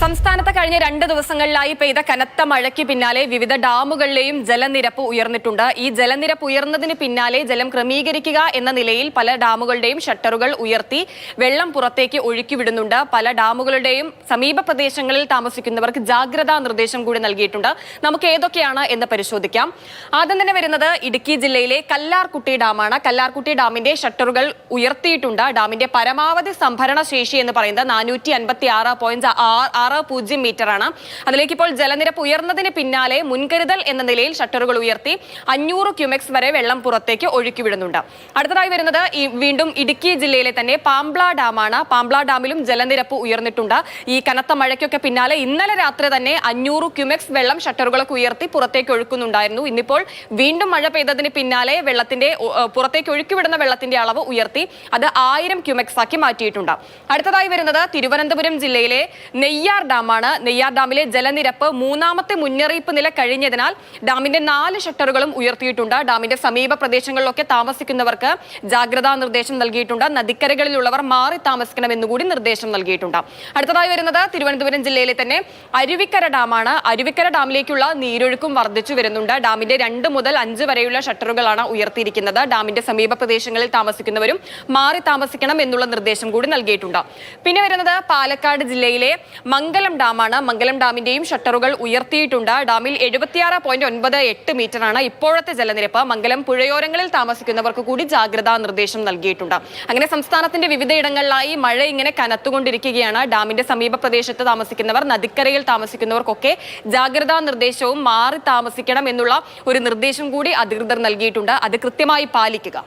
സംസ്ഥാനത്ത് കഴിഞ്ഞ 2 ദിവസങ്ങളിലായി പെയ്ത കനത്ത മഴയ്ക്ക് പിന്നാലെ വിവിധ ഡാമുകളിലെയും ജലനിരപ്പ് ഉയർന്നിട്ടുണ്ട്. ഈ ജലനിരപ്പ് ഉയർന്നതിന് പിന്നാലെ ജലം ക്രമീകരിക്കുക എന്ന നിലയിൽ പല ഡാമുകളുടെയും ഷട്ടറുകൾ ഉയർത്തി വെള്ളം പുറത്തേക്ക് ഒഴുക്കിവിടുന്നുണ്ട്. പല ഡാമുകളുടെയും സമീപ പ്രദേശങ്ങളിൽ താമസിക്കുന്നവർക്ക് ജാഗ്രതാ നിർദ്ദേശം കൂടി നൽകിയിട്ടുണ്ട്. നമുക്ക് ഏതൊക്കെയാണ് എന്ന് പരിശോധിക്കാം. ആദ്യം തന്നെ വരുന്നത് ഇടുക്കി ജില്ലയിലെ കല്ലാർകുട്ടി ഡാമാണ്. കല്ലാർകുട്ടി ഡാമിന്റെ ഷട്ടറുകൾ ഉയർത്തിയിട്ടുണ്ട്. ഡാമിന്റെ പരമാവധി സംഭരണ ശേഷി എന്ന് പറയുന്നത് 456.60 മീറ്ററാണ്. അതിലേക്ക് ഇപ്പോൾ ജലനിരപ്പ് ഉയർന്നതിന് പിന്നാലെ മുൻകരുതൽ എന്ന നിലയിൽ ഷട്ടറുകൾ ഉയർത്തി 500 ക്യൂമെക്സ് വരെ വെള്ളം പുറത്തേക്ക് ഒഴുക്കിവിടുന്നുണ്ട്. അടുത്തതായി വരുന്നത് വീണ്ടും ഇടുക്കി ജില്ലയിലെ തന്നെ പാംബ്ല ഡാമാണ്. പാംബ്ല ഡാമിലും ജലനിരപ്പ് ഉയർന്നിട്ടുണ്ട്. ഈ കനത്ത മഴയ്ക്കൊക്കെ പിന്നാലെ ഇന്നലെ രാത്രി തന്നെ 500 ക്യൂമെക്സ് വെള്ളം ഷട്ടറുകളൊക്കെ ഉയർത്തി പുറത്തേക്ക് ഒഴുക്കുന്നുണ്ടായിരുന്നു. ഇന്നിപ്പോൾ വീണ്ടും മഴ പെയ്തതിന് പിന്നാലെ വെള്ളത്തിന്റെ പുറത്തേക്ക് ഒഴുക്കിവിടുന്ന വെള്ളത്തിന്റെ അളവ് ഉയർത്തി അത് 1000 ക്യൂമെക്സ് ആക്കി മാറ്റിയിട്ടുണ്ട്. അടുത്തതായി വരുന്നത് തിരുവനന്തപുരം ജില്ലയിലെ നെയ്യാർ ഡാമാണ്. നെയ്യാർ ഡാമിലെ ജലനിരപ്പ് 3ാമത്തെ മുന്നറിയിപ്പ് നില കഴിഞ്ഞതിനാൽ ഡാമിന്റെ 4 ഷട്ടറുകളും ഉയർത്തിയിട്ടുണ്ട്. ഡാമിന്റെ സമീപ പ്രദേശങ്ങളിലൊക്കെ താമസിക്കുന്നവർക്ക് ജാഗ്രതാ നിർദ്ദേശം നൽകിയിട്ടുണ്ട്. നദിക്കരകളിലുള്ളവർ മാറി താമസിക്കണമെന്നുകൂടി നിർദ്ദേശം നൽകിയിട്ടുണ്ട്. അടുത്തതായി വരുന്നത് തിരുവനന്തപുരം ജില്ലയിലെ തന്നെ അരുവിക്കര ഡാമാണ്. അരുവിക്കര ഡാമിലേക്കുള്ള നീരൊഴുക്കും വർദ്ധിച്ചു വരുന്നുണ്ട്. ഡാമിന്റെ 2 മുതൽ 5 വരെയുള്ള ഷട്ടറുകളാണ് ഉയർത്തിയിരിക്കുന്നത്. ഡാമിന്റെ സമീപ പ്രദേശങ്ങളിൽ താമസിക്കുന്നവരും മാറി താമസിക്കണം എന്നുള്ള നിർദ്ദേശം കൂടി നൽകിയിട്ടുണ്ട്. പിന്നെ വരുന്നത് പാലക്കാട് ജില്ലയിലെ മംഗലം ഡാമാണ്. മംഗലം ഡാമിന്റെയും ഷട്ടറുകൾ ഉയർത്തിയിട്ടുണ്ട്. ഡാമിൽ 76.98 മീറ്ററാണ് ഇപ്പോഴത്തെ ജലനിരപ്പ്. മംഗലം പുഴയോരങ്ങളിൽ താമസിക്കുന്നവർക്ക് കൂടി ജാഗ്രതാ നിർദ്ദേശം നൽകിയിട്ടുണ്ട്. അങ്ങനെ സംസ്ഥാനത്തിന്റെ വിവിധയിടങ്ങളിലായി മഴ ഇങ്ങനെ കനത്തുകൊണ്ടിരിക്കുകയാണ്. ഡാമിന്റെ സമീപ പ്രദേശത്ത് താമസിക്കുന്നവർ, നദിക്കരയിൽ താമസിക്കുന്നവർക്കൊക്കെ ജാഗ്രതാ നിർദ്ദേശവും മാറി താമസിക്കണം എന്നുള്ള ഒരു നിർദ്ദേശം കൂടി അധികൃതർ നൽകിയിട്ടുണ്ട്. അത് കൃത്യമായി പാലിക്കുക.